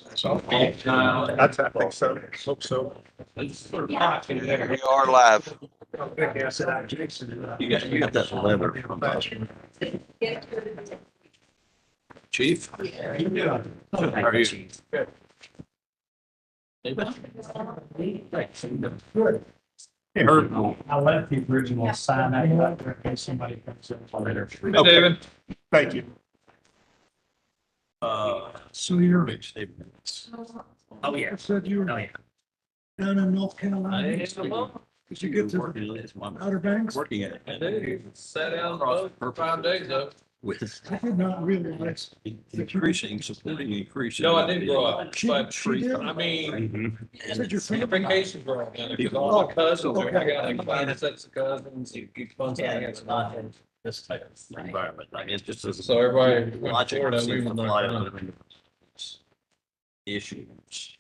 That's, I think so. Hope so. We are live. You got that leather from Chief? How are you? Hey, Herb. I left the original sign that letter in case somebody comes in later. Okay. David. Thank you. So you're, Big statements. oh yeah, said you were down in North Carolina. Did you get to the Outer Banks? Working at Sat down for 5 days though. with I did not realize. increasing, supporting increasing. No, I didn't grow up, She but did? I mean, Said your family. vacation growing up, because all my cousins, I got like 5 sets of cousins, you fun things. This type of environment. I mean, it's just. So everybody went to Logic Florida, we seems went to to fly North over the issues.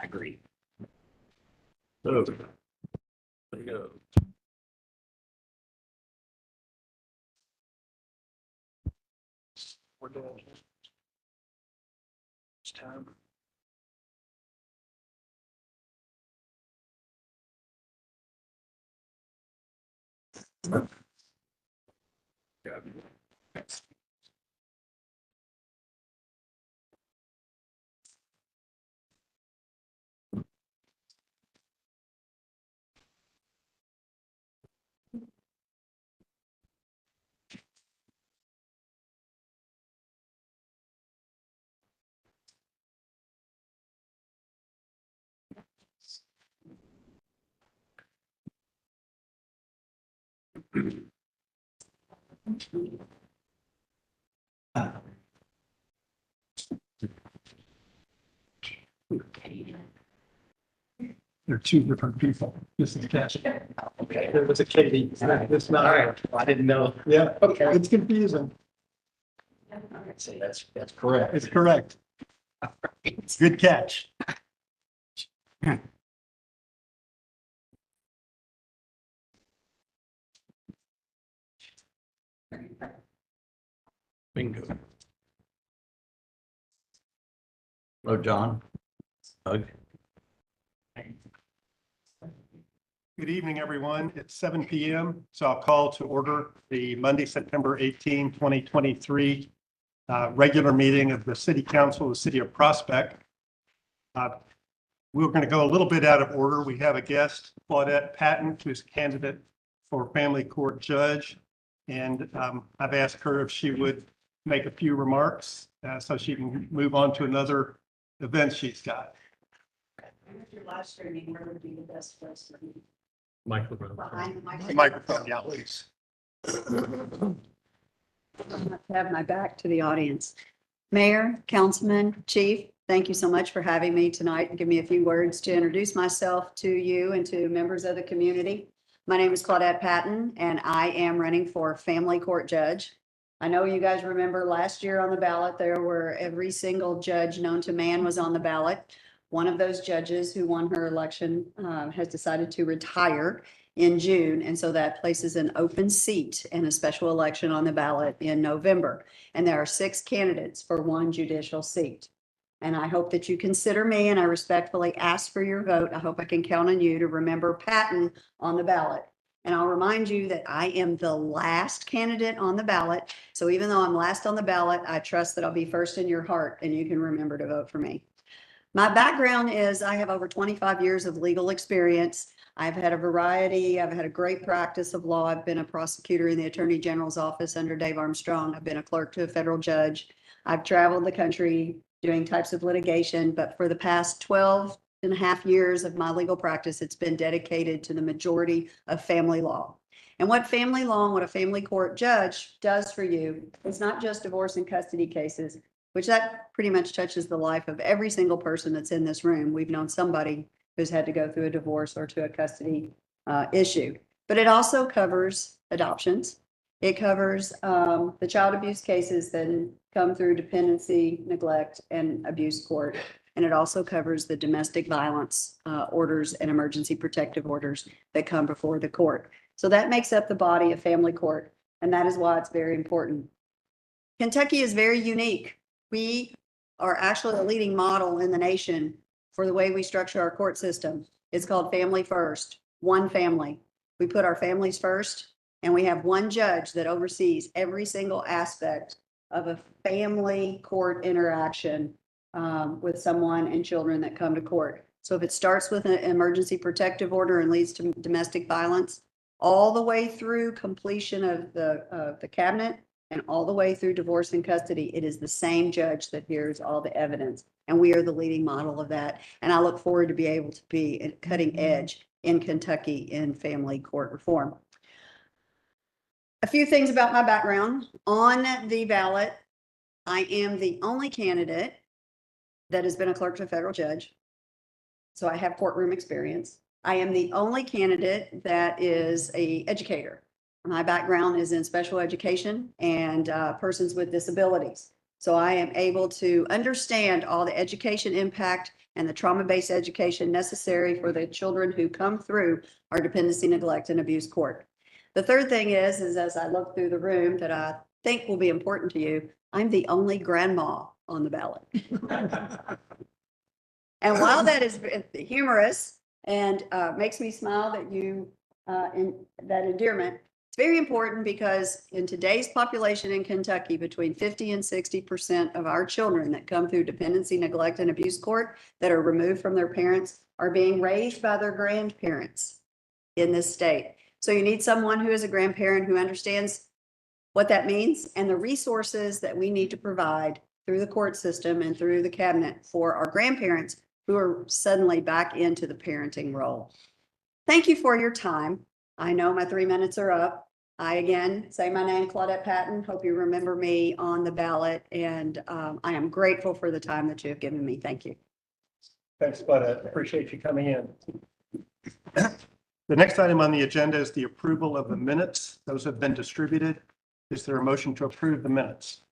I agree. So, there you go. We're doing. It's time. They're two different people. This is Cash. Okay, there was a Katie. It's not. All right. I didn't know. Yeah, okay. It's confusing. So that's correct. It's correct. Good catch. Bingo. Hello, John. Doug. Good evening, everyone. It's 7 PM. So I'll call to order the Monday, September 18, 2023 regular meeting of the City Council of the City of Prospect. We're going to go a little bit out of order. We have a guest, Claudette Patton, who's a candidate for family court judge. And I've asked her if she would make a few remarks so she can move on to another event she's got. If you're live streaming, where would be the best place to be? Microphone. Behind the microphone. Microphone, yeah, please. I have to have my back to the audience. Mayor, Councilman, Chief, thank you so much for having me tonight and give me a few words to introduce myself to you and to members of the community. My name is Claudette Patton, and I am running for family court judge. I know you guys remember last year on the ballot, there were every single judge known to man was on the ballot. One of those judges who won her election has decided to retire in June. And so that places an open seat and a special election on the ballot in November. And there are 6 candidates for 1 judicial seat. And I hope that you consider me, and I respectfully ask for your vote. I hope I can count on you to remember Patton on the ballot. And I'll remind you that I am the last candidate on the ballot. So even though I'm last on the ballot, I trust that I'll be first in your heart and you can remember to vote for me. My background is I have over 25 years of legal experience. I've had a variety. I've had a great practice of law. I've been a prosecutor in the Attorney General's office under Dave Armstrong. I've been a clerk to a federal judge. I've traveled the country doing types of litigation, but for the past 12 and a half years of my legal practice, it's been dedicated to the majority of family law. And what family law and what a family court judge does for you is not just divorce and custody cases, which that pretty much touches the life of every single person that's in this room. We've known somebody who's had to go through a divorce or to a custody issue. But it also covers adoptions. It covers the child abuse cases that come through dependency, neglect, and abuse court. And it also covers the domestic violence orders and emergency protective orders that come before the court. So that makes up the body of family court. And that is why it's very important. Kentucky is very unique. We are actually a leading model in the nation for the way we structure our court system. It's called Family First, one family. We put our families first, and we have one judge that oversees every single aspect of a family court interaction with someone and children that come to court. So if it starts with an emergency protective order and leads to domestic violence, all the way through completion of the cabinet and all the way through divorce and custody, it is the same judge that hears all the evidence. And we are the leading model of that. And I look forward to be able to be at cutting edge in Kentucky in family court reform. A few things about my background. On the ballot, I am the only candidate that has been a clerk to a federal judge. So I have courtroom experience. I am the only candidate that is an educator. My background is in special education and persons with disabilities. So I am able to understand all the education impact and the trauma-based education necessary for the children who come through our dependency, neglect, and abuse court. The third thing is as I look through the room that I think will be important to you, I'm the only grandma on the ballot. And while that is humorous and makes me smile that you, in that endearment, it's very important because in today's population in Kentucky, between 50 and 60% of our children that come through dependency, neglect, and abuse court that are removed from their parents are being raised by their grandparents in this state. So you need someone who is a grandparent who understands what that means and the resources that we need to provide through the court system and through the cabinet for our grandparents who are suddenly back into the parenting role. Thank you for your time. I know my 3 minutes are up. I again say my name, Claudette Patton. Hope you remember me on the ballot, and I am grateful for the time that you have given me. Thank you. Thanks, Claudette. Appreciate you coming in. The next item on the agenda is the approval of the minutes. Those have been distributed. Is there a motion to approve the minutes?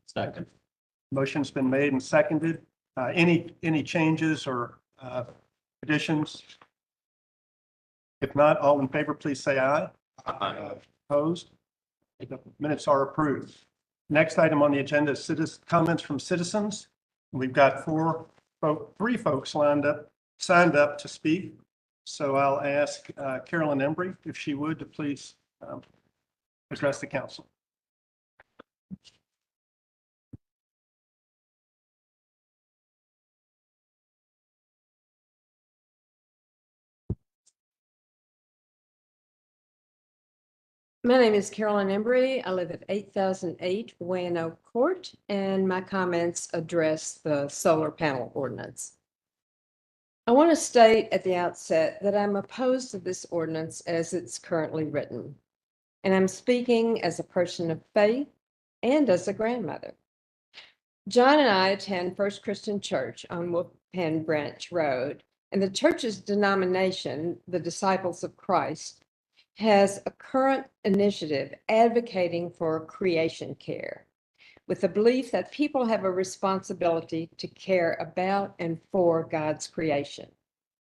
Second. Motion's been made and seconded. Any changes or additions? If not, all in favor, please say aye. Opposed? The minutes are approved. Next item on the agenda is comments from citizens. We've got three folks signed up to speak. So I'll ask Carolyn Embry, if she would, to please address the council. My name is Carolyn Embry. I live at 8008 Wayano Court, and my comments address the solar panel ordinance. I want to state at the outset that I'm opposed to this ordinance as it's currently written, and I'm speaking as a person of faith and as a grandmother. John and I attend First Christian Church on Wolf Pen Branch Road, and the church's denomination, the Disciples of Christ, has a current initiative advocating for creation care, with the belief that people have a responsibility to care about and for God's creation,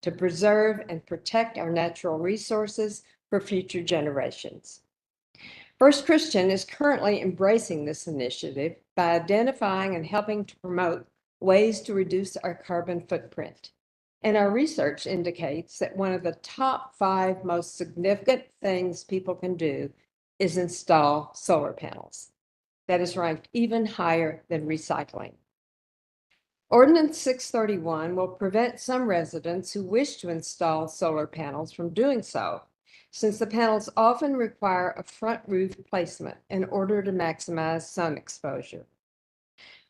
to preserve and protect our natural resources for future generations. First Christian is currently embracing this initiative by identifying and helping to promote ways to reduce our carbon footprint. And our research indicates that one of the top 5 most significant things people can do is install solar panels. That is ranked even higher than recycling. Ordinance 631 will prevent some residents who wish to install solar panels from doing so, since the panels often require a front roof placement in order to maximize sun exposure.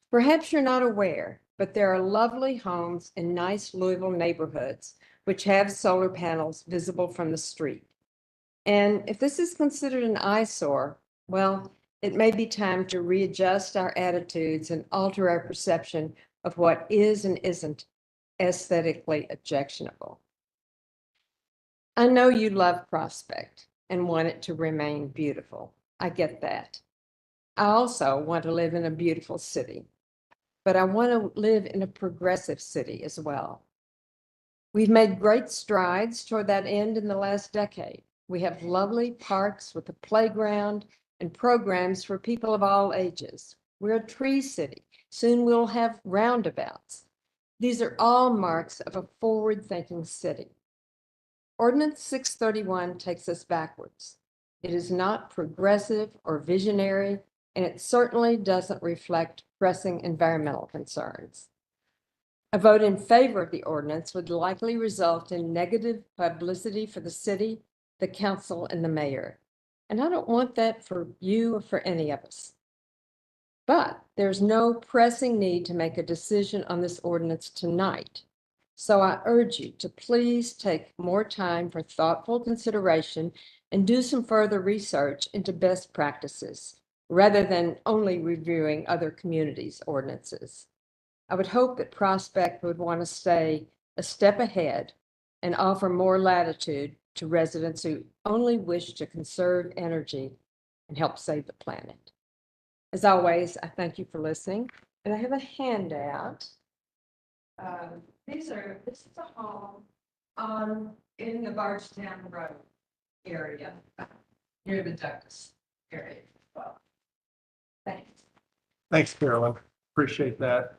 Perhaps you're not aware, but there are lovely homes in nice Louisville neighborhoods which have solar panels visible from the street. And if this is considered an eyesore, well, it may be time to readjust our attitudes and alter our perception of what is and isn't aesthetically objectionable. I know you love Prospect and want it to remain beautiful. I get that. I also want to live in a beautiful city, but I want to live in a progressive city as well. We've made great strides toward that end in the last decade. We have lovely parks with a playground and programs for people of all ages. We're a tree city. Soon we'll have roundabouts. These are all marks of a forward-thinking city. Ordinance 631 takes us backwards. It is not progressive or visionary, and it certainly doesn't reflect pressing environmental concerns. A vote in favor of the ordinance would likely result in negative publicity for the city, the council, and the mayor. And I don't want that for you or for any of us. But there's no pressing need to make a decision on this ordinance tonight. So I urge you to please take more time for thoughtful consideration and do some further research into best practices, rather than only reviewing other communities' ordinances. I would hope that Prospect would want to stay a step ahead and offer more latitude to residents who only wish to conserve energy and help save the planet. As always, I thank you for listening, and I have a handout. This is a home in the Bardstown Road area, near the Douglas area. Well, thanks. Thanks, Carolyn. Appreciate that.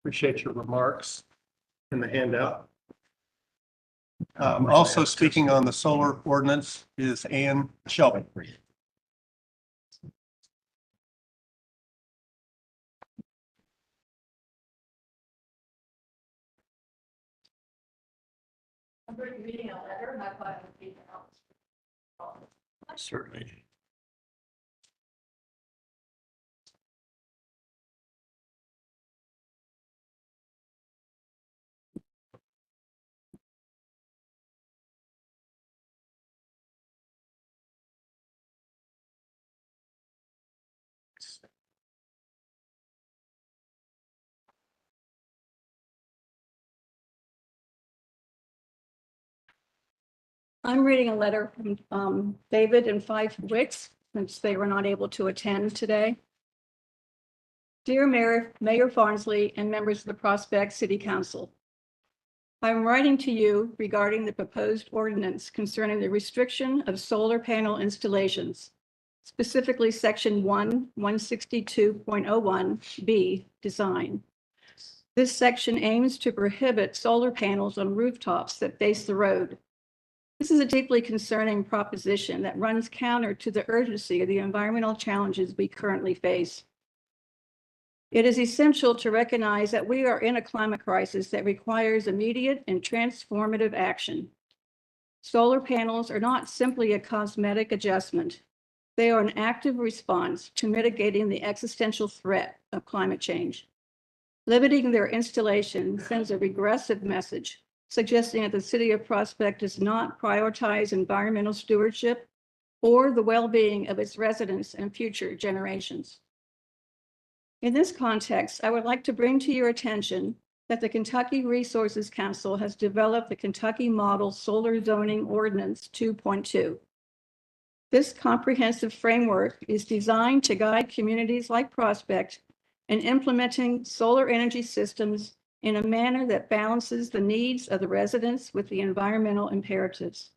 Appreciate your remarks in the handout. Also speaking on the solar ordinance is Ann Shelby. I'm reading a letter, I thought it would be Certainly. I'm reading a letter from David and Fife Wicks, since they were not able to attend today. Dear Mayor Farnsley and members of the Prospect City Council, I'm writing to you regarding the proposed ordinance concerning the restriction of solar panel installations, specifically Section 162.01B, design. This section aims to prohibit solar panels on rooftops that face the road. This is a deeply concerning proposition that runs counter to the urgency of the environmental challenges we currently face. It is essential to recognize that we are in a climate crisis that requires immediate and transformative action. Solar panels are not simply a cosmetic adjustment. They are an active response to mitigating the existential threat of climate change. Limiting their installation sends a regressive message, suggesting that the city of Prospect does not prioritize environmental stewardship or the well-being of its residents and future generations. In this context, I would like to bring to your attention that the Kentucky Resources Council has developed the Kentucky Model Solar Zoning Ordinance 2.2. This comprehensive framework is designed to guide communities like Prospect in implementing solar energy systems in a manner that balances the needs of the residents with the environmental imperatives.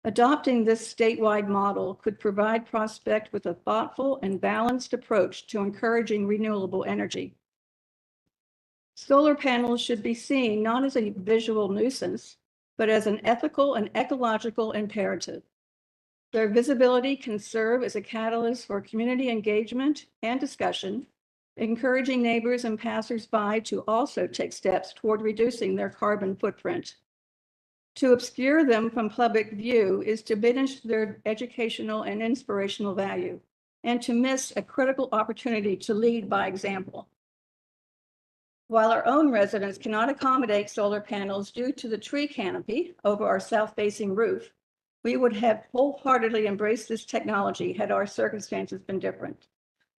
Adopting this statewide model could provide Prospect with a thoughtful and balanced approach to encouraging renewable energy. Solar panels should be seen not as a visual nuisance, but as an ethical and ecological imperative. Their visibility can serve as a catalyst for community engagement and discussion, encouraging neighbors and passersby to also take steps toward reducing their carbon footprint. To obscure them from public view is to diminish their educational and inspirational value, and to miss a critical opportunity to lead by example. While our own residents cannot accommodate solar panels due to the tree canopy over our south-facing roof, we would have wholeheartedly embraced this technology had our circumstances been different.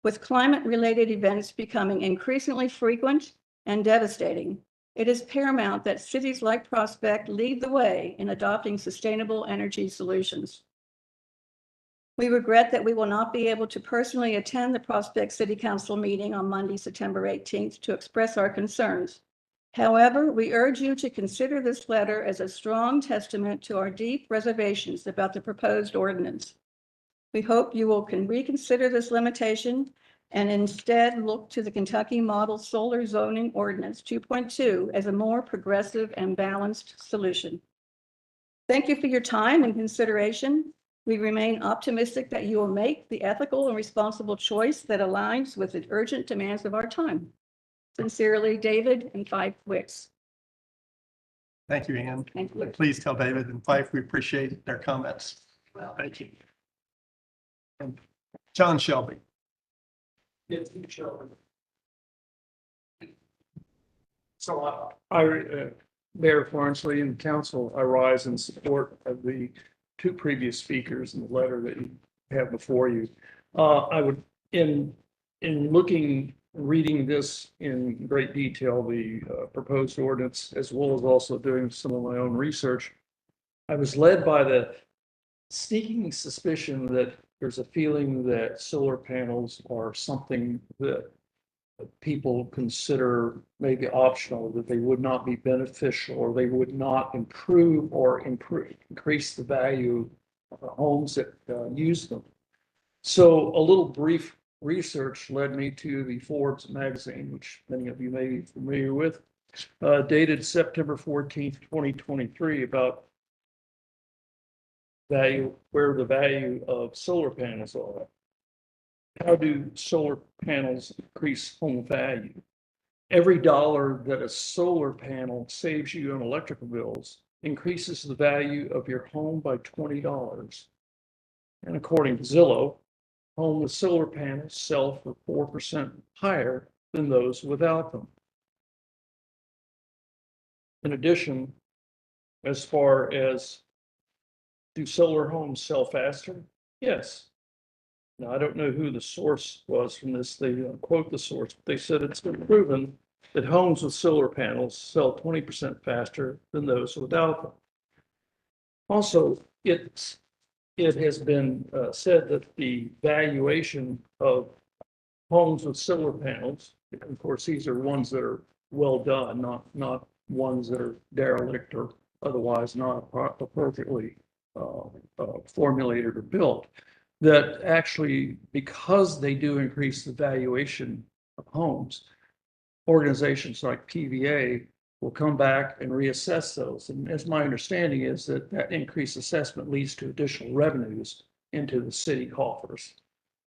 With climate-related events becoming increasingly frequent and devastating, it is paramount that cities like Prospect lead the way in adopting sustainable energy solutions. We regret that we will not be able to personally attend the Prospect City Council meeting on Monday, September 18th to express our concerns. However, we urge you to consider this letter as a strong testament to our deep reservations about the proposed ordinance. We hope you will reconsider this limitation and instead look to the Kentucky Model Solar Zoning Ordinance 2.2 as a more progressive and balanced solution. Thank you for your time and consideration. We remain optimistic that you will make the ethical and responsible choice that aligns with the urgent demands of our time. Sincerely, David and Fife Wicks. Thank you, Ann. Thank you. Please tell David and Fife we appreciate their comments. Thank you. And John Shelby. So Mayor Florence Lee and council, I rise in support of the two previous speakers in the letter that you have before you. I would, in reading this in great detail, the proposed ordinance, as well as also doing some of my own research, I was led by the sneaking suspicion that there's a feeling that solar panels are something that people consider maybe optional, that they would not be beneficial, or they would not improve or increase the value of the homes that use them. So a little brief research led me to the Forbes magazine, which many of you may be familiar with, dated September 14th, 2023, about where the value of solar panels are. How do solar panels increase home value? Every dollar that a solar panel saves you on electrical bills increases the value of your home by $20. And according to Zillow, homes with solar panels sell for 4% higher than those without them. In addition, as far as do solar homes sell faster? Yes. Now, I don't know who the source was from this. They quote the source, but they said it's been proven that homes with solar panels sell 20% faster than those without them. Also, it has been said that the valuation of homes with solar panels, of course, these are ones that are well done, not ones that are derelict or otherwise not appropriately formulated or built, that actually, because they do increase the valuation of homes, organizations like PVA will come back and reassess those. And as my understanding is that increased assessment leads to additional revenues into the city coffers.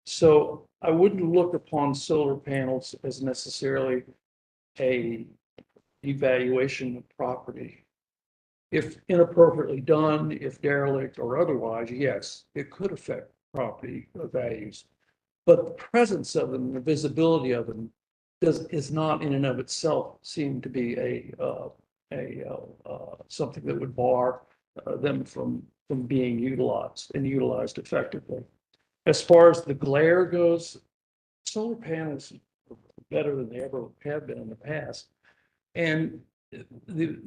So I wouldn't look upon solar panels as necessarily a devaluation of property. If inappropriately done, if derelict or otherwise, yes, it could affect property values. But the presence of them, the visibility of them, is not in and of itself seem to be something that would bar them from being utilized and utilized effectively. As far as the glare goes, solar panels are better than they ever have been in the past. And the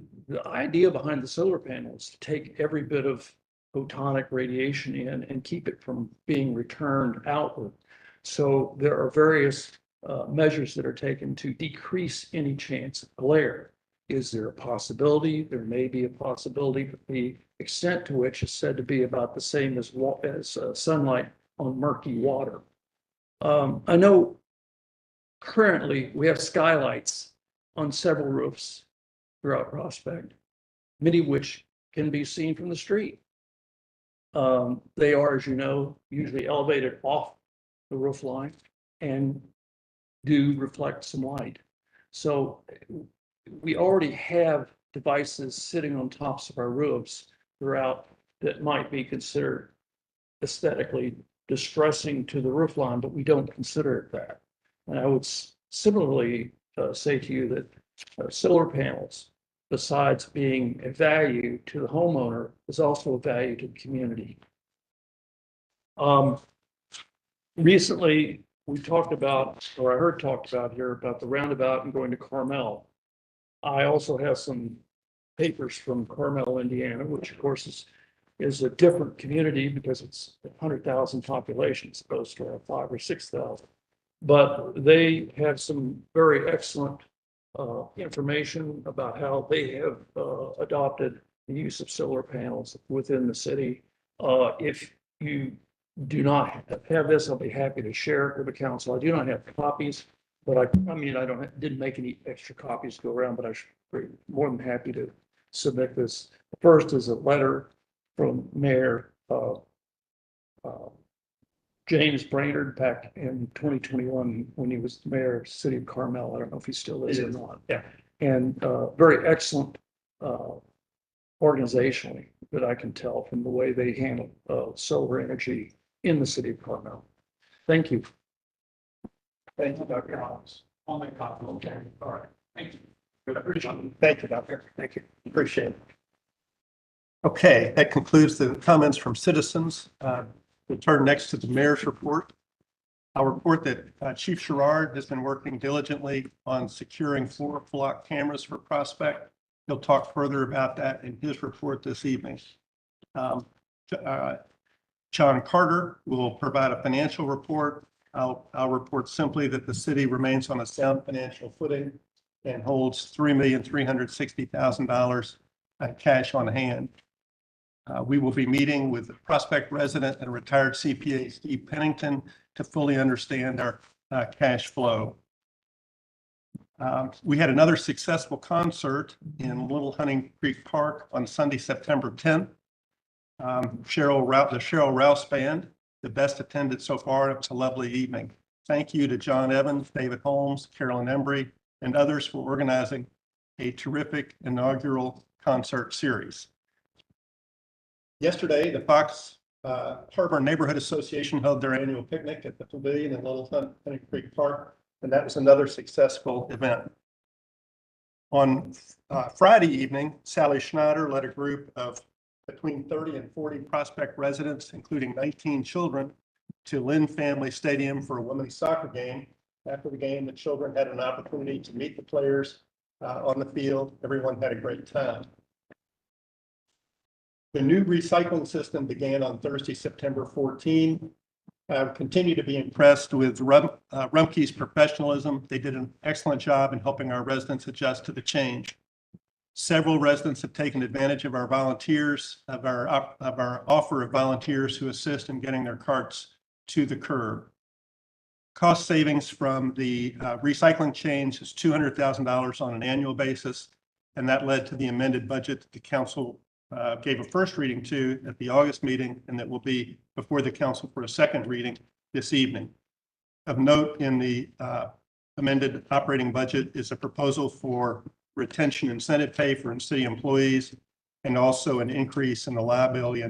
idea behind the solar panel is to take every bit of photonic radiation in and keep it from being returned outward. So there are various measures that are taken to decrease any chance of glare. Is there a possibility? There may be a possibility, but the extent to which is said to be about the same as sunlight on murky water. I know currently we have skylights on several roofs throughout Prospect, many of which can be seen from the street. They are, as you know, usually elevated off the roof line and do reflect some light. So we already have devices sitting on tops of our roofs throughout that might be considered aesthetically distressing to the roof line, but we don't consider it that. And I would similarly say to you that solar panels, besides being a value to the homeowner, is also a value to the community. Recently, we talked about, or I heard talked about here, about the roundabout and going to Carmel. I also have some papers from Carmel, Indiana, which of course is a different community because it's 100,000 population as opposed to 5,000 or 6,000. But they have some very excellent information about how they have adopted the use of solar panels within the city. If you do not have this, I'll be happy to share it with the council. I do not have copies, but I mean, didn't make any extra copies to go around, but I should be more than happy to submit this. First is a letter from Mayor, James Brainerd back in 2021 when he was mayor of the city of Carmel. I don't know if he still is or not. Yeah. And very excellent organizationally that I can tell from the way they handle solar energy in the city of Carmel. Thank you. Thank you, Dr. Holmes. I'll make copy. Okay. All right. Thank you. Thank you, Doctor. Thank you. Appreciate it. Okay, that concludes the comments from citizens. We'll turn next to the mayor's report. I'll report that Chief Sherrard has been working diligently on securing 4 flock cameras for Prospect. He'll talk further about that in his report this evening. John Carter will provide a financial report. I'll report simply that the city remains on a sound financial footing and holds $3,360,000 cash on hand. We will be meeting with the Prospect resident and retired CPA Steve Pennington to fully understand our cash flow. We had another successful concert in Little Hunting Creek Park on Sunday, September 10th. The Cheryl Rouse Band, the best attended so far. It was a lovely evening. Thank you to John Evans, David Holmes, Carolyn Embry, and others for organizing a terrific inaugural concert series. Yesterday, the Fox Harbor Neighborhood Association held their annual picnic at the Pavilion in Little Hunting Creek Park, and that was another successful event. On Friday evening, Sally Schneider led a group of between 30 and 40 Prospect residents, including 19 children, to Lynn Family Stadium for a women's soccer game. After the game, the children had an opportunity to meet the players on the field. Everyone had a great time. The new recycling system began on Thursday, September 14. I continue to be impressed with Rumpke's professionalism. They did an excellent job in helping our residents adjust to the change. Several residents have taken advantage of our volunteers, of our offer of volunteers who assist in getting their carts to the curb. Cost savings from the recycling change is $200,000 on an annual basis, and that led to the amended budget that the council gave a first reading to at the August meeting, and that will be before the council for a second reading this evening. Of note, in the amended operating budget is a proposal for retention incentive pay for city employees, and also an increase in the liability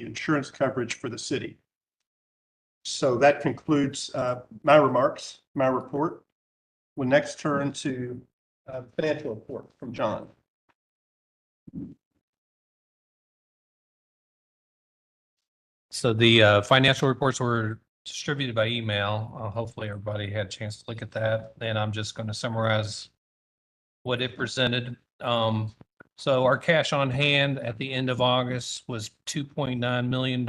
insurance coverage for the city. So that concludes my remarks, my report. We'll next turn to the financial report from John. So the financial reports were distributed by email. Hopefully everybody had a chance to look at that. And I'm just going to summarize what it presented. So our cash on hand at the end of August was $2.9 million.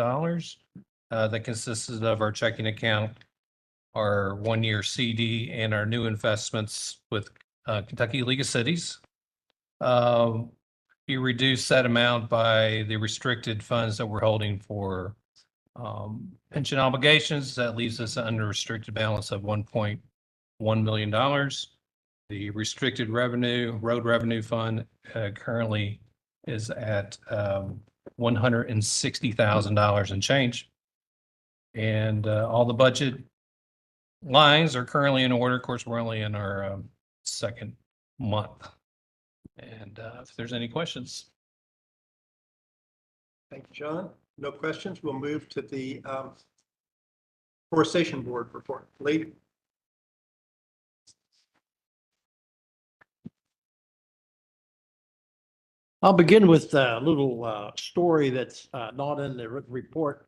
That consisted of our checking account, our 1-year CD, and our new investments with Kentucky League of Cities. You reduce that amount by the restricted funds that we're holding for pension obligations. That leaves us an unrestricted balance of $1.1 million. The restricted revenue, road revenue fund currently is at $160,000 and change. And all the budget lines are currently in order. Of course, we're only in our second month. And if there's any questions. Thank you, John. No questions. We'll move to the Forestation Board report. Lee? I'll begin with a little story that's not in the written report,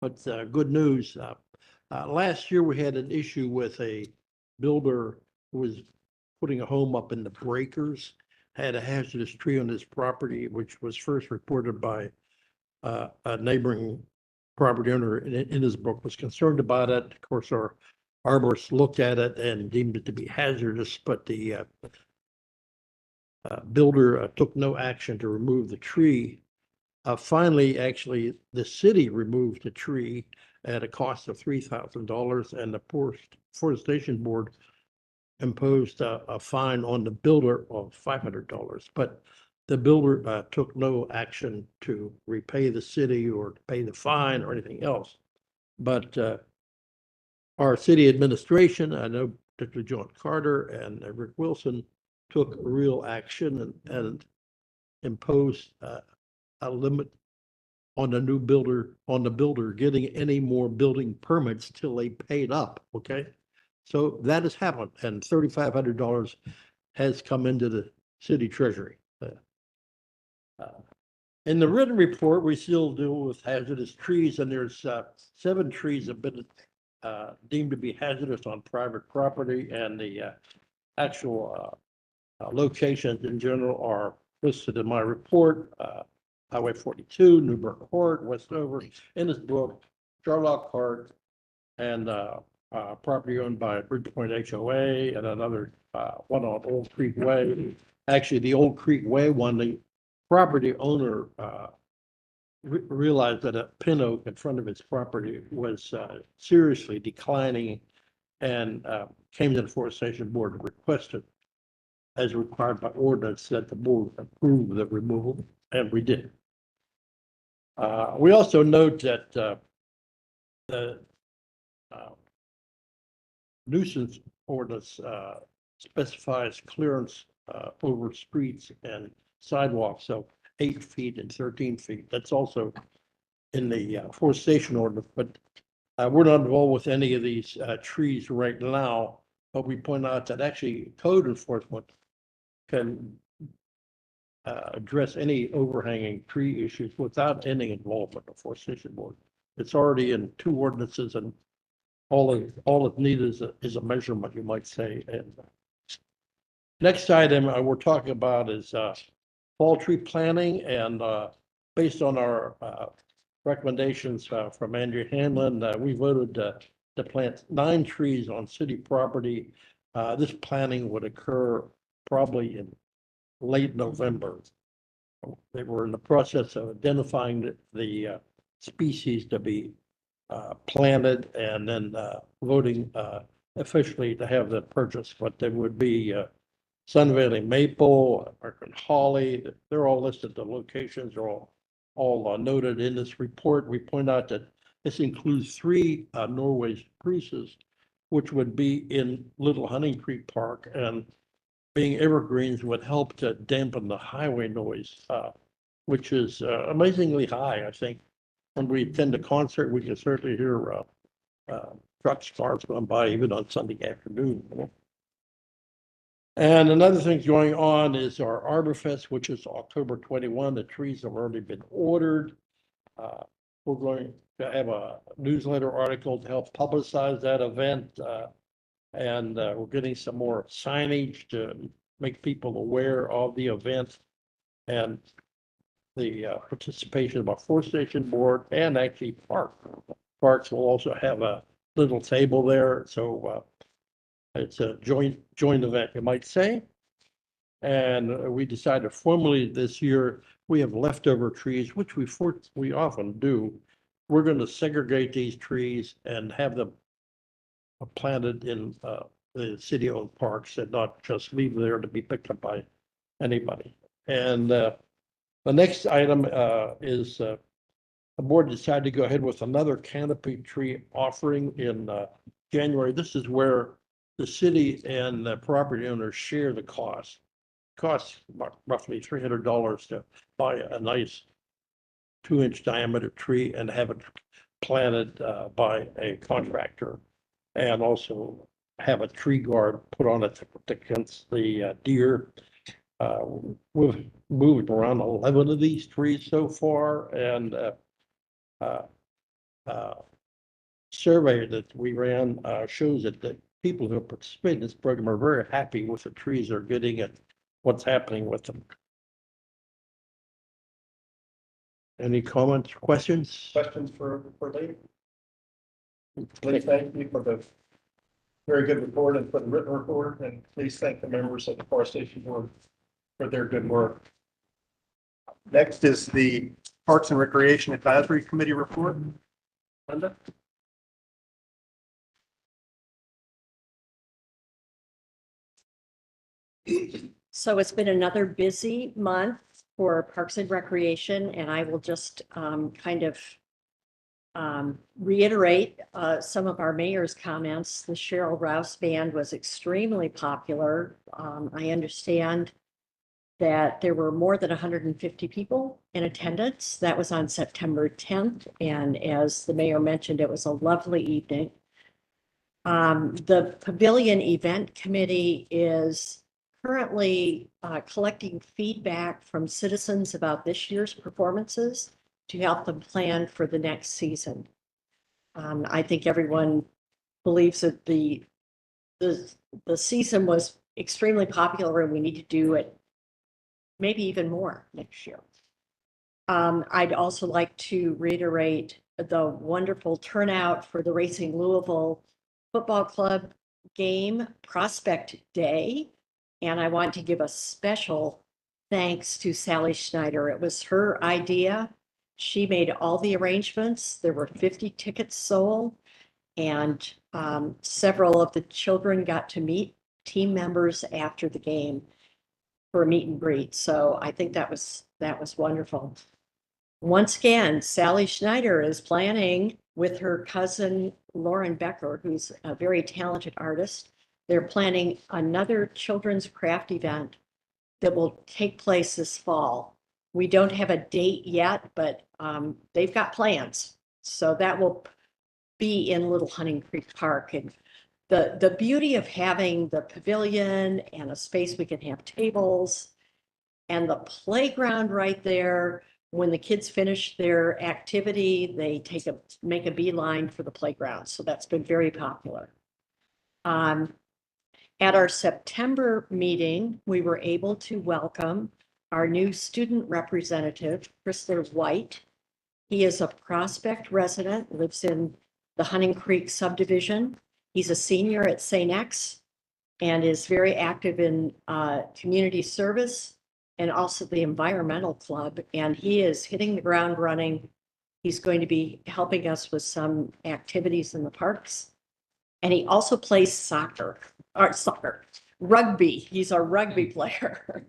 but good news. Last year, we had an issue with a builder who was putting a home up in the breakers, had a hazardous tree on his property, which was first reported by a neighboring property owner in his book, was concerned about it. Of course, our arborist looked at it and deemed it to be hazardous, but the builder took no action to remove the tree. Finally, actually, the city removed a tree at a cost of $3,000 and the forestation board imposed a fine on the builder of $500. But the builder took no action to repay the city or to pay the fine or anything else. But our city administration, I know particularly John Carter and Rick Wilson, took real action and imposed a limit on the builder getting any more building permits till they paid up, okay? So that has happened, and $3,500 has come into the city treasury. In the written report, we still deal with hazardous trees, and there's 7 trees have been deemed to be hazardous on private property, and the actual locations in general are listed in my report. Highway 42, Newburgh Court, Westover, Innisbrook, Charlotte Court, and property owned by Bridgepoint HOA, and another one on Old Creek Way. Actually, the Old Creek Way one, the property owner realized that a pin oak in front of his property was seriously declining, and came to the forestation board and requested, as required by ordinance, that the board approve the removal, and we did. We also note that the nuisance ordinance specifies clearance over streets and sidewalks, so 8 feet and 13 feet. That's also in the forestation ordinance, but we're not involved with any of these trees right now. But we point out that actually code enforcement can address any overhanging tree issues without any involvement of forestation board. It's already in 2 ordinances, and all it needs is a measurement, you might say. And next item we're talking about is fall tree planting, and based on our recommendations from Andrew Hanlon, we voted to plant 9 trees on city property. This planting would occur probably in late November. They were in the process of identifying the species to be planted, and then voting officially to have that purchase. But there would be Sun Valley maple, American holly. They're all listed. The locations are all noted in this report. We point out that this includes 3 Norway spruces, which would be in Little Hunting Creek Park, and being evergreens would help to dampen the highway noise, which is amazingly high. I think when we attend a concert, we can certainly hear trucks, cars going by even on Sunday afternoon. And another thing going on is our Arbor Fest, which is October 21. The trees have already been ordered. We're going to have a newsletter article to help publicize that event. And we're getting some more signage to make people aware of the event, and the participation of our forestation board, and actually parks will also have a little table there. So it's a joint event, you might say. And we decided formally this year, we have leftover trees, which we often do. We're going to segregate these trees and have them planted in the city-owned parks, and not just leave there to be picked up by anybody. And the next item is the board decided to go ahead with another canopy tree offering in January. This is where the city and the property owners share the cost. It costs roughly $300 to buy a nice 2-inch diameter tree and have it planted by a contractor, and also have a tree guard put on it to protect against the deer. We've moved around 11 of these trees so far, and survey that we ran shows that the people who participate in this program are very happy with the trees they're getting and what's happening with them. Any comments, questions? Questions for Lee? Please thank you for the very good report and for the written report, and please thank the members of the Forestation Board for their good work. Next is the Parks and Recreation Advisory Committee report. Linda? So it's been another busy month for Parks and Recreation, and I will just kind of reiterate some of our mayor's comments. The Cheryl Rouse Band was extremely popular. I understand that there were more than 150 people in attendance. That was on September 10th, and as the mayor mentioned, it was a lovely evening. The Pavilion Event Committee is currently collecting feedback from citizens about this year's performances to help them plan for the next season. I think everyone believes that the season was extremely popular and we need to do it maybe even more next year. I'd also like to reiterate the wonderful turnout for the Racing Louisville Football Club game Prospect Day. And I want to give a special thanks to Sally Schneider. It was her idea. She made all the arrangements. There were 50 tickets sold, and several of the children got to meet team members after the game for a meet and greet. So I think that was wonderful. Once again, Sally Schneider is planning with her cousin Lauren Becker, who's a very talented artist. They're planning another children's craft event that will take place this fall. We don't have a date yet, but they've got plans. So that will be in Little Hunting Creek Park. And the beauty of having the pavilion and a space we can have tables and the playground right there, when the kids finish their activity, they make a beeline for the playground. So that's been very popular. At our September meeting, we were able to welcome our new student representative, Chrysler White. He is a Prospect resident, lives in the Hunting Creek subdivision. He's a senior at St. X and is very active in community service and also the environmental club. And he is hitting the ground running. He's going to be helping us with some activities in the parks. And he also plays rugby. He's a rugby player.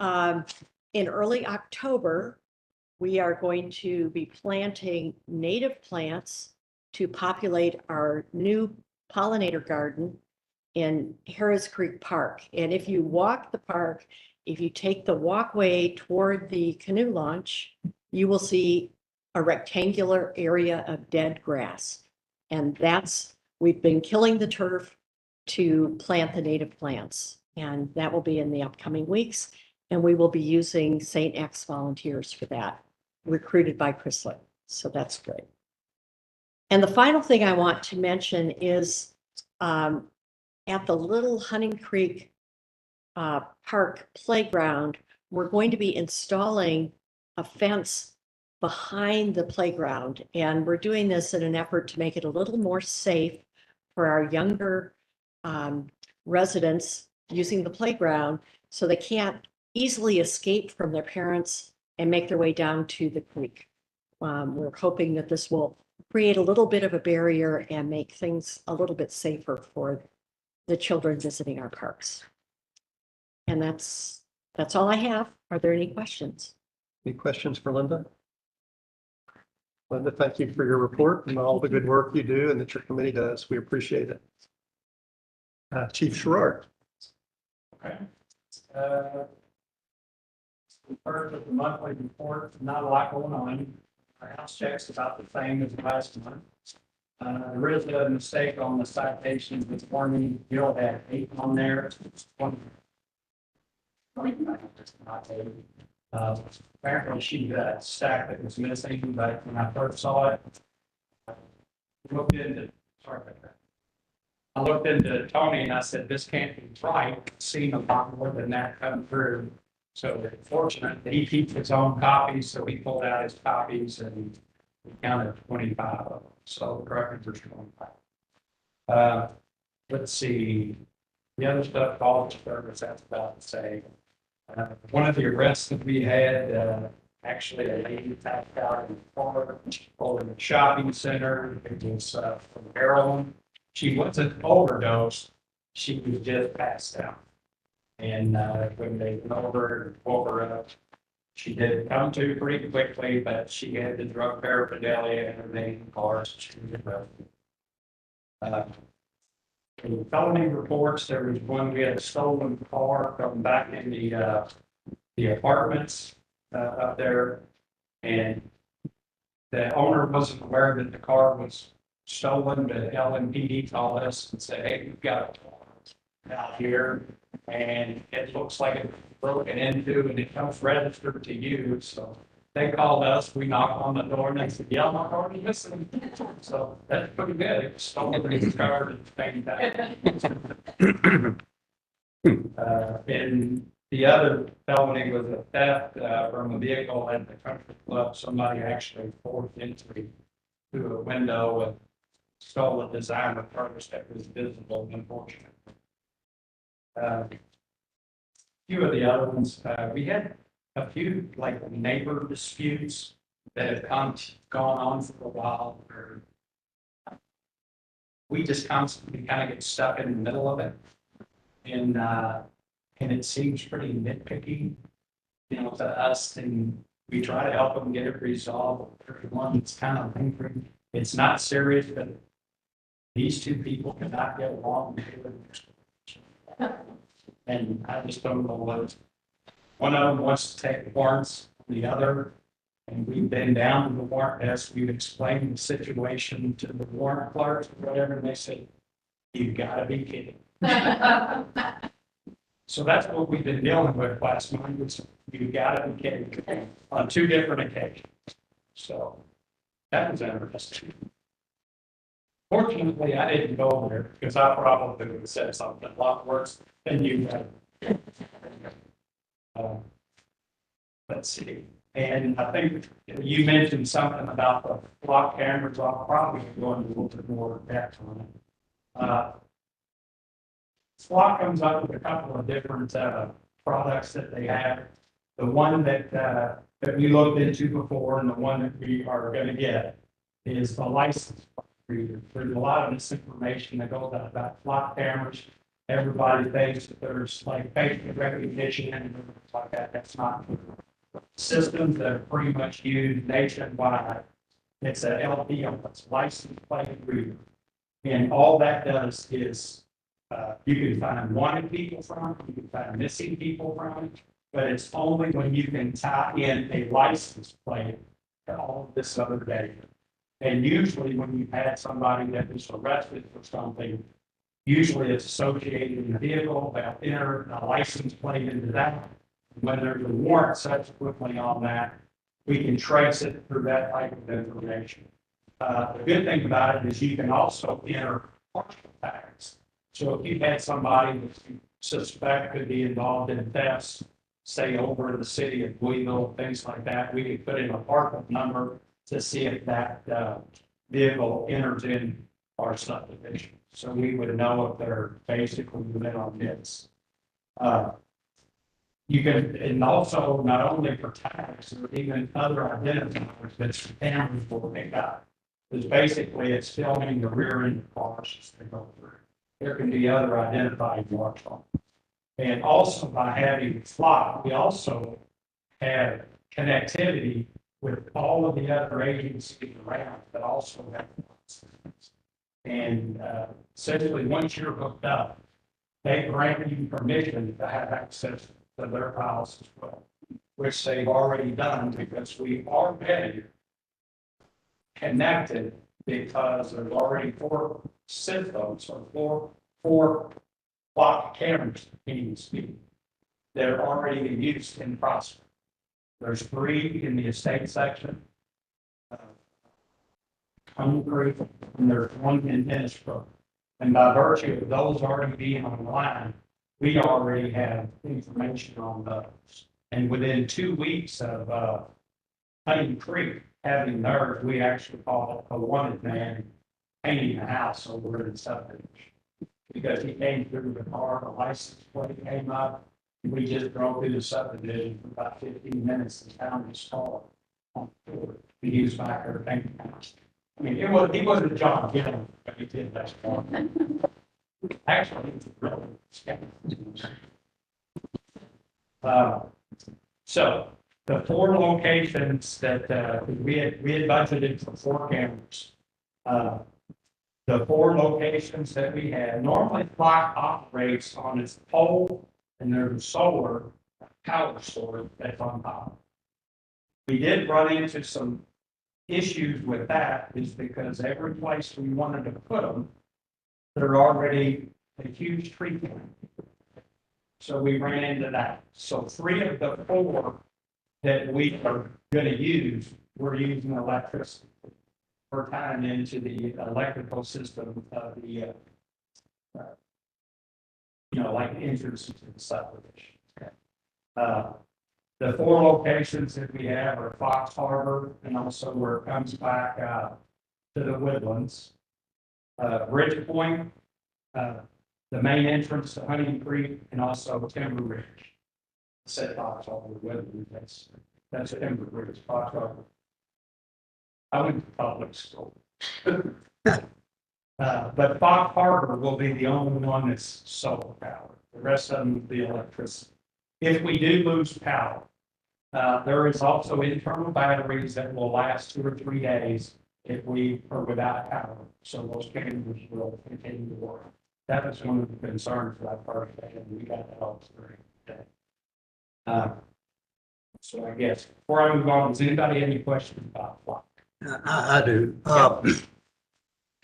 In early October, we are going to be planting native plants to populate our new pollinator garden in Harris Creek Park. And if you walk the park, if you take the walkway toward the canoe launch, you will see a rectangular area of dead grass. And we've been killing the turf to plant the native plants. And that will be in the upcoming weeks. And we will be using St. X volunteers for that, recruited by Chrysler. So that's great. And the final thing I want to mention is at the Little Hunting Creek Park playground, we're going to be installing a fence behind the playground. And we're doing this in an effort to make it a little more safe for our younger residents using the playground so they can't easily escape from their parents and make their way down to the creek. We're hoping that this will create a little bit of a barrier and make things a little bit safer for the children visiting our parks. And that's all I have. Are there any questions? Any questions for Linda? Linda, thank you for your report and all the good work you do and that your committee does. We appreciate it. Chief Sherrard. Okay. First of the monthly report, not a lot going on. Our house check's about the same as last month. There is a mistake on the citations this morning. Bill had 8 on there. Apparently she got a stack that was missing, but when I first saw it, I looked into Tony and I said, this can't be right. I've seen a lot more than that come through. So fortunate that he keeps his own copies, so he pulled out his copies and we counted 25 of them. So the records are 25. Let's see. The other stuff, college service, that's about the same. One of the arrests that we had Actually, a lady tapped out in the park or in the shopping center. It was from heroin. She wasn't overdosed. She was just passed out. And when they went over and woke her up, she did come to pretty quickly, but she had the drug paraphernalia and everything in the car. So she was arrested. In felony reports, there was one, we had a stolen car coming back in the apartments up there. And the owner wasn't aware that the car was stolen, but LMPD called us and said, hey, we've got a car out here. And it looks like it was broken into and it comes registered to you. So they called us, we knocked on the door and they said, yeah, my car is missing. So that's pretty good. It was stolen in the car and paid that. And the other felony was a theft from a vehicle at the country club. Somebody actually forced into through a window and stole a designer purse that was visible, unfortunately. A few of the other ones, we had a few like neighbor disputes that have gone on for a while. We just constantly kind of get stuck in the middle of it. And it seems pretty nitpicky, you know, to us, and we try to help them get it resolved. Everyone that's kind of lingering. It's not serious, but these two people cannot get along. And I just don't know what. One of them wants to take warrants from the other, and we've been down to the warrant desk. We've explained the situation to the warrant clerks or whatever, and they say, "You've got to be kidding." So that's what we've been dealing with last month. Was you've got to be kidding on 2 different occasions. So that was interesting. Fortunately, I didn't go there because I probably would have said something a lot worse than you have. Let's see. And I think you mentioned something about the block cameras. I'll probably go into a little bit more depth on it. SWAT comes up with a couple of different products that they have. The one that we looked into before and the one that we are going to get is the license reader. There's a lot of misinformation that goes out about SWAT cameras. Everybody thinks that there's like facial recognition and like that. That's not true. Systems that are pretty much used nationwide. It's a LPO, it's license plate reader. And all that does is you can find wanted people from it, you can find missing people from it, but it's only when you can tie in a license plate to all of this other data. And usually when you've had somebody that was arrested for something, usually it's associated in the vehicle, they'll enter a license plate into that. When there's a warrant subsequently on that, we can trace it through that type of information. The good thing about it is you can also enter partial tags. So if you had somebody that you suspect could be involved in thefts, say over in the city of Louisville, things like that, we could put in a parcel number to see if that vehicle enters in our subdivision. So we would know if they're basically within our midst. You can, and also not only for tags, or even other identifiers that families will pick up. Because basically it's filming the rear end of cars as they go through. There can be other identifying marks on it. And also by having SWAT, we also have connectivity with all of the other agencies around that also have. And essentially, once you're hooked up, they grant you permission to have access to their files as well, which they've already done because we are already connected because there's already 4 systems or four block cameras being speed. They're already in use in process. There's 3 in the estate section. Concrete, and there's 1 in Innisbrook. And by virtue of those already being online, we already have information on those. And within 2 weeks of Honey Creek having theirs, we actually called a wanted man painting a house over in the subdivision. Because he came through the car, the license plate came up, We just drove through the subdivision for about 15 minutes and found this car on the floor. He was back there thinking, I mean, he wasn't John Gillum, but he did that for him. Actually, it's really scary. So the 4 locations that we had budgeted for 4 cameras. The 4 locations that we had, normally Flock operates on its pole and there's solar power source that's on top. We did run into some issues with that is because every place we wanted to put them, they're already a huge tree line. So we ran into that. So 3 of the 4 that we are going to use, we're using electricity. We're tying into the electrical system of the, like entrance to the subdivision. The 4 locations that we have are Fox Harbor and also where it comes back to the Woodlands. Bridge Point, the main entrance to Hunting Creek, and also Timber Ridge. Said Fox Harbor Woodlands, that's Timber Ridge, Fox Harbor. I went to public school. But Fox Harbor will be the only one that's solar powered. The rest of them will be electricity. If we do lose power, there is also internal batteries that will last 2 or 3 days if we are without power. So those cameras will continue to work. That was one of the concerns for that part of it, and we got that all during the day. So I guess before I move on, does anybody have any questions about Flock? I do. For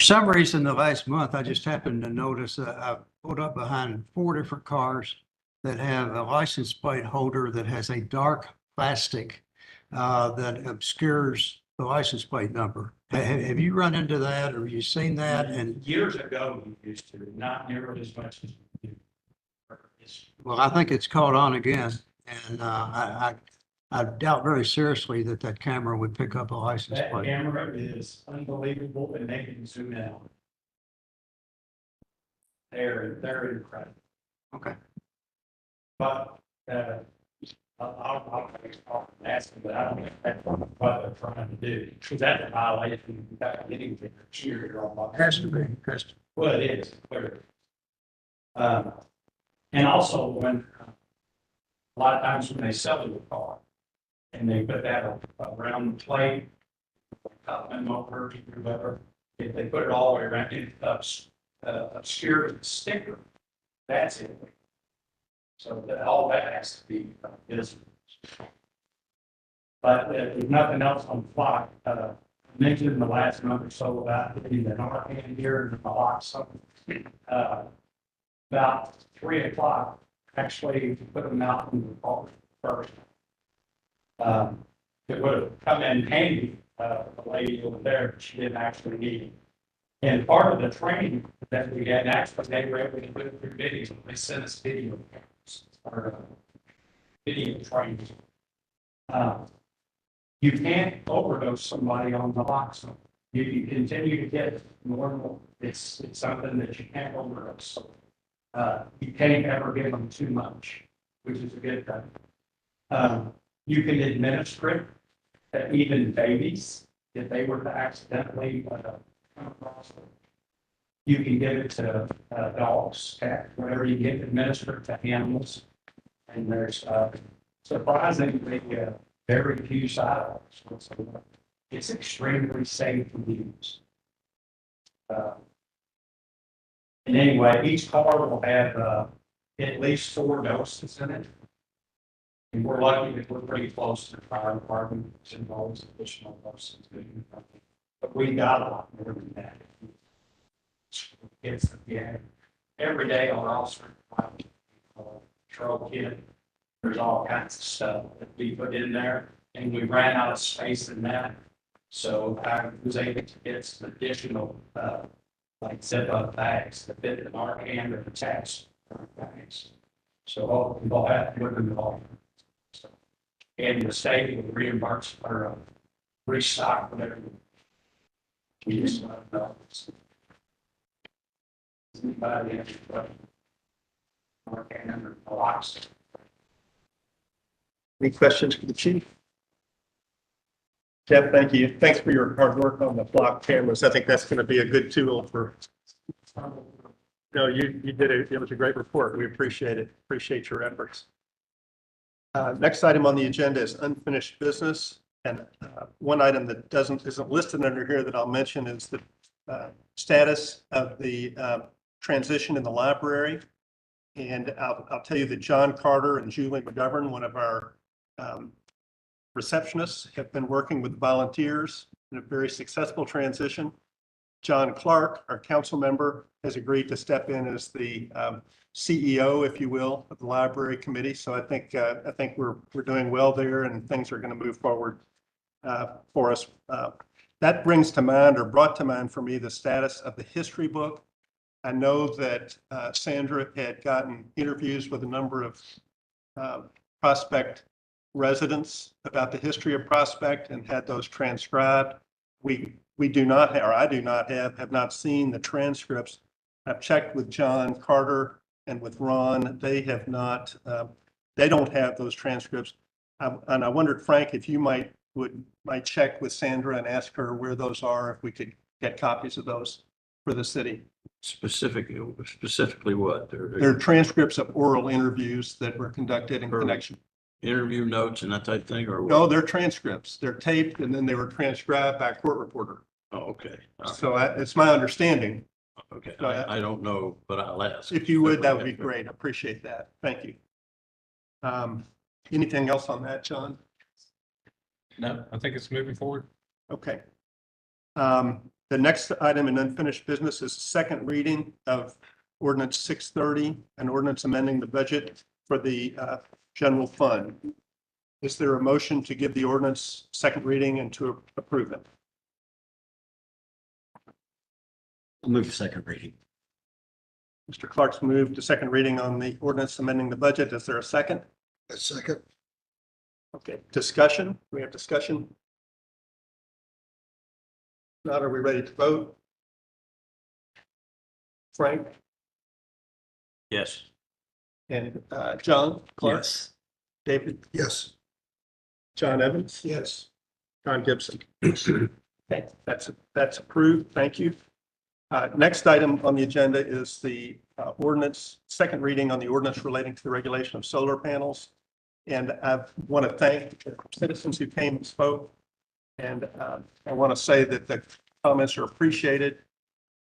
some reason, the last month, I just happened to notice I pulled up behind 4 different cars that have a license plate holder that has a dark plastic that obscures the license plate number. Have you run into that or have you seen that? And Years ago, we used to, not nearly as much as we do. well, I think it's caught on again. And I doubt very seriously that that camera would pick up a license That plate. camera is unbelievable and they can zoom out. They're incredible. Okay. But, I'll ask them, but I don't expect what they're trying to do. Because that's a violation of anything here on. Has to be. Has to. Well, it is, clearly. And also when, a lot of times when they sell you a car and they put that around the plate, and over, whatever, if they put it all the way around, it obscures the sticker, that's it. So that all that has to be visible. But if there's nothing else on Flock, I mentioned in the last month or so about getting the Narcan here in the box. About 3 o'clock, actually put them out in the park first. It would have come in handy, the lady over there, she didn't actually need it. And part of the training that we had, actually, they were able to put it through video. They sent us video or video training. You can't overdose somebody on naloxone. You continue to get normal. It's something that you can't overdose. You can't ever give them too much, which is a good thing. You can administer it to even babies if they were to accidentally come across it. You can give it to dogs, cats, whatever you get administered to animals. And there's surprisingly very few side effects whatsoever. It's extremely safe to use. And anyway, each car will have at least 4 doses in it. And we're lucky that we're pretty close to the fire department, which involves additional doses. But we got a lot more than that. It's, every day on officer patrol kit, there's all kinds of stuff that we put in there, and we ran out of space in that. So I was able to get some additional, like zip-up bags that fit in our hand or attached bags. So we'll have to put them all. And the state will reimburse or restock whatever. We just want to know. Anybody have any questions? Or naloxone. Any questions for the chief? Jeff, thank you. Thanks for your hard work on the block cameras. I think that's going to be a good tool for. No, you did it. It was a great report. We appreciate it. Appreciate your efforts. Next item on the agenda is unfinished business. And one item that isn't listed under here that I'll mention is the status of the transition in the library. And I'll tell you that John Carter and Julie McGovern, one of our receptionists, have been working with volunteers in a very successful transition. John Clark, our council member, has agreed to step in as the CEO, if you will, of the library committee. So I think we're doing well there, and things are going to move forward for us. That brings to mind, or brought to mind for me, the status of the history book. I know that Sandra had gotten interviews with a number of Prospect residents about the history of Prospect and had those transcribed. We do not have, or I do not have not seen the transcripts. I've checked with John Carter and with Ron. They have not, they don't have those transcripts. And I wondered, Frank, if you might check with Sandra and ask her where those are, if we could get copies of those for the city. Specifically what? They're transcripts of oral interviews that were conducted in connection. Interview notes and that type of thing, or what? No, they're transcripts. They're taped and then they were transcribed by a court reporter. Oh, okay. So it's my understanding. Okay, I don't know, but I'll ask. If you would, that would be great. I appreciate that. Thank you. Anything else on that, John? No, I think it's moving forward. Okay. The next item in unfinished business is second reading of ordinance 630, an ordinance amending the budget for the general fund. Is there a motion to give the ordinance second reading and to approve it? I'll move to second reading. Mr. Clark's moved to second reading on the ordinance amending the budget. Is there a second? A second. Okay, discussion. We have discussion. Not, are we ready to vote? Frank Yes. and John Clark, Yes. David, Yes. John Evans, Yes. John Gibson. Okay, that's approved. Thank you. Next item on the agenda is the ordinance, second reading on the ordinance relating to the regulation of solar panels. And I want to thank the citizens who came and spoke. And I want to say that the comments are appreciated,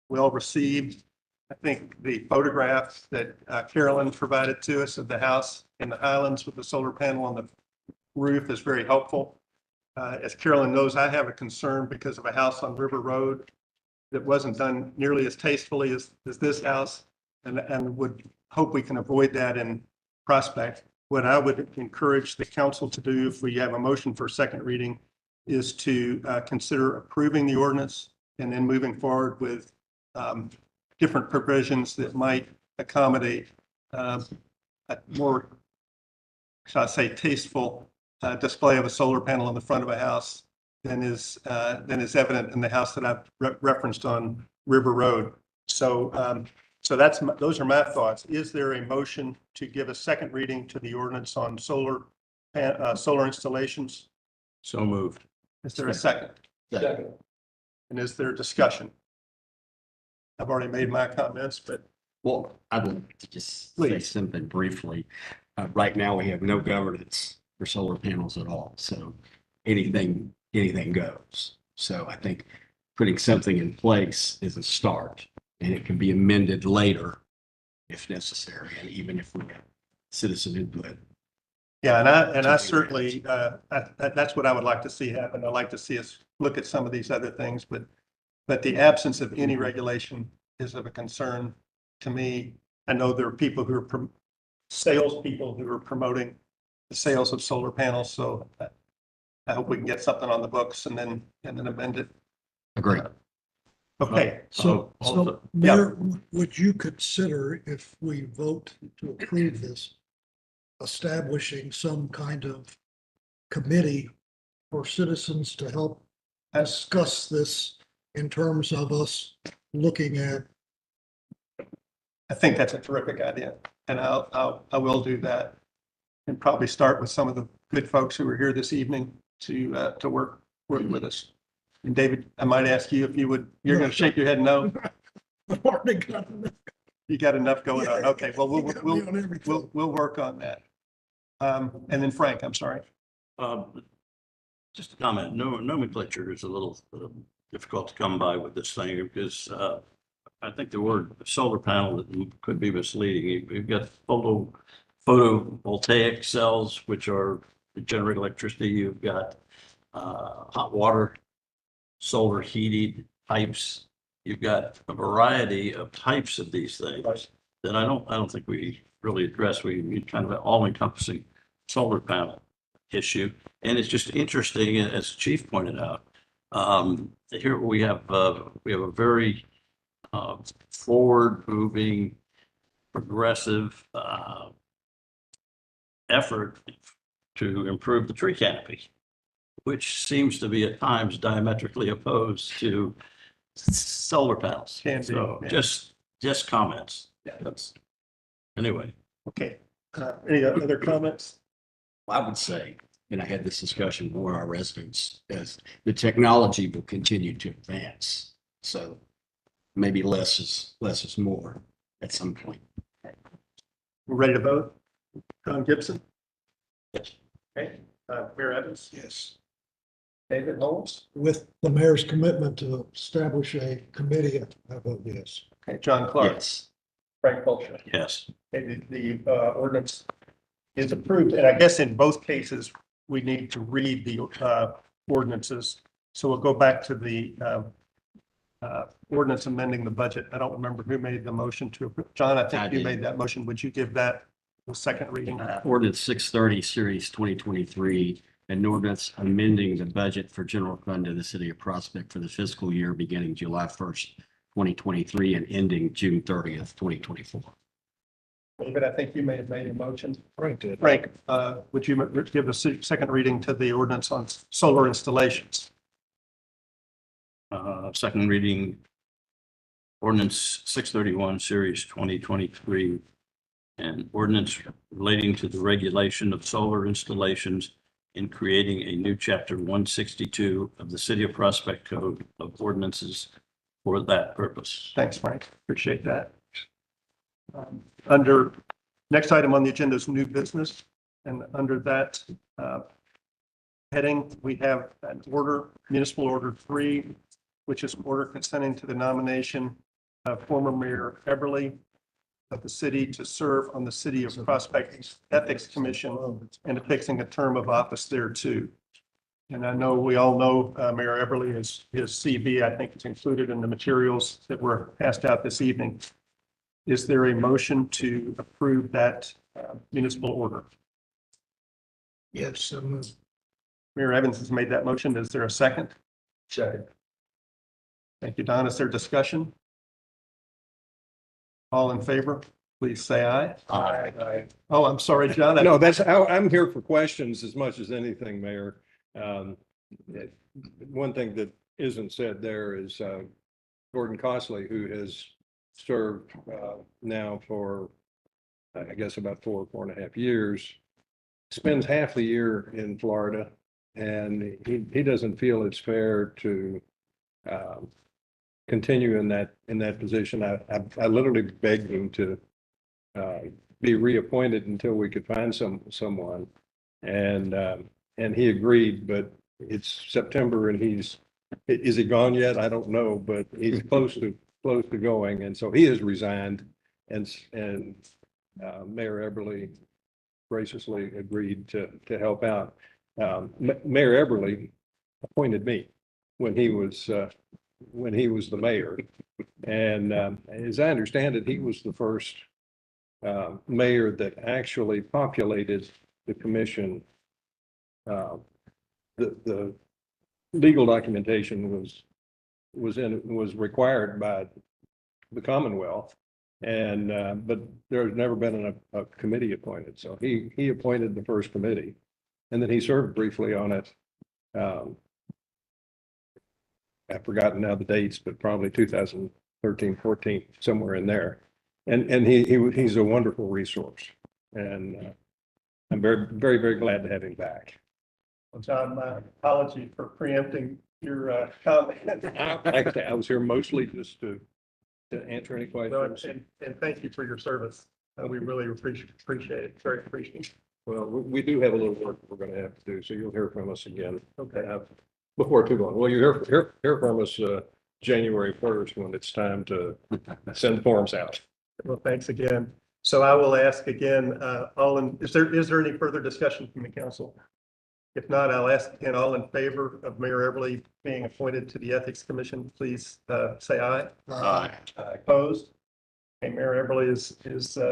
well received. I think the photographs that Carolyn provided to us of the house in the Highlands with the solar panel on the roof is very helpful. As Carolyn knows, I have a concern because of a house on River Road that wasn't done nearly as tastefully as this house, and would hope we can avoid that in Prospect. What I would encourage the council to do, if we have a motion for second reading, is to consider approving the ordinance and then moving forward with different provisions that might accommodate a more, shall I say, tasteful display of a solar panel on the front of a house than is evident in the house that I've referenced on River Road. So those are my thoughts. Is there a motion to give a second reading to the ordinance on solar installations? So moved. Is there a second? Second. And is there discussion? I've already made my comments, but Well, I'd like to just say Please. something briefly. Right now, we have no governance for solar panels at all. So anything goes. So I think putting something in place is a start, and it can be amended later if necessary, and even if we have citizen input. yeah, and I certainly, that's what I would like to see happen. I'd like to see us look at some of these other things, but the absence of any regulation is of a concern to me. I know there are people who are salespeople who are promoting the sales of solar panels, so I hope we can get something on the books and then amend it. Agree. Okay, So Mayor, would you consider, if we vote to approve this, establishing some kind of committee for citizens to help discuss this in terms of us looking at? I think that's a terrific idea, and I will do that, and probably start with some of the good folks who are here this evening to work with us. And David, I might ask you if you would, you're going to shake your head no? I've already got enough. You got enough going on. Okay, well, You got me on everything. we'll work on that. And then Frank, I'm sorry. Just a comment, nomenclature is a little difficult to come by with this thing because I think the word solar panel could be misleading. You've got photovoltaic cells, which are generate electricity. You've got hot water, solar heated pipes. You've got a variety of types of these things that I don't think we really address. We need kind of an all-encompassing solar panel issue. And it's just interesting, as the chief pointed out, here we have a very forward-moving, progressive effort to improve the tree canopy, which seems to be at times diametrically opposed to solar panels. Can be, So yeah. just comments. Yeah, that's Anyway. okay. Any other comments? I would say, and I had this discussion with our residents, as the technology will continue to advance. So maybe less is more at some point. We're ready to vote? John Gibson? Yes. Okay. Mayor Evans? Yes. David Holmes? With the mayor's commitment to establish a committee, I vote yes. Okay, John Clark? Yes. Frank Fulcher? Yes. Okay, the ordinance is approved, and I guess in both cases, we need to read the ordinances. So we'll go back to the ordinance amending the budget. I don't remember who made the motion to approve. John, I I think you did. made that motion. Would you give that the second reading? Ordinance 630, Series 2023, an ordinance amending the budget for general fund of the city of Prospect for the fiscal year beginning July 1st, 2023 and ending June 30th, 2024. David, I think you may have made a motion. Frank did. Frank, would you give a second reading to the ordinance on solar installations? Second reading ordinance 631, series 2023, and ordinance relating to the regulation of solar installations in creating a new chapter 162 of the City of Prospect Code of Ordinances for that purpose. Thanks, Frank. Appreciate that. Under, next item on the agenda is new business. And under that heading, we have an order, municipal order 3, which is order consenting to the nomination of former Mayor Eberly of the city to serve on the City of Prospect Ethics Commission and affixing a term of office there too. And I know we all know Mayor Eberly is his CV. I think it's included in the materials that were passed out this evening. Is there a motion to approve that municipal order? Yes, so moved. Mayor Evans has made that motion. Is there a second? Second. Thank you, Don. Is there discussion? All in favor, please say aye. Aye. Oh, I'm sorry, John. No, I'm here for questions as much as anything, Mayor. One thing that isn't said there is Gordon Costley, who has served now for, I guess, about 4.5 years, spends half the year in Florida, and he doesn't feel it's fair to continue in that position. I literally begged him to be reappointed until we could find someone, and he agreed. But it's September, and is he gone yet? I don't know, but he's close to going, and so he has resigned, and Mayor Eberly graciously agreed to help out. Mayor Eberly appointed me when he was the mayor, and as I understand it, he was the first mayor that actually populated the commission. The legal documentation was required by the Commonwealth, and but there's never been a committee appointed. So he appointed the first committee, and then he served briefly on it. I've forgotten now the dates, but probably 2013, 14, somewhere in there. And he's a wonderful resource. And I'm very, very, very glad to have him back. Well, John, my apology for preempting your comment. Like I said, I was here mostly just to answer any questions. And thank you for your service. We really appreciate it. Very appreciative. Well, we do have a little work we're going to have to do, so you'll hear from us again. Okay. Before too long. Well, you hear from us January 1st when it's time to send forms out. Well, thanks again. So I will ask again, is there any further discussion from the council? If not, I'll ask again, all in favor of Mayor Everly being appointed to the Ethics Commission, please say aye. Aye. Opposed? Okay, Mayor Everly has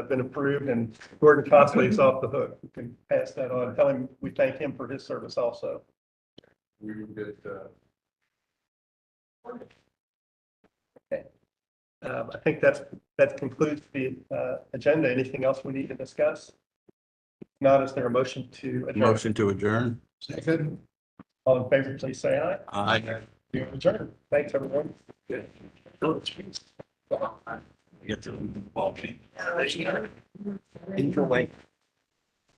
been approved, and Gordon Cosley is off the hook. We can pass that on. Tell him we thank him for his service also. We will get, Okay. I think that concludes the agenda. Anything else we need to discuss? If not, is there a motion to adjourn? Motion to adjourn. Second. All in favor, please say aye. Aye. You adjourn. Thanks, everyone. Get to the ball game. Enjoy.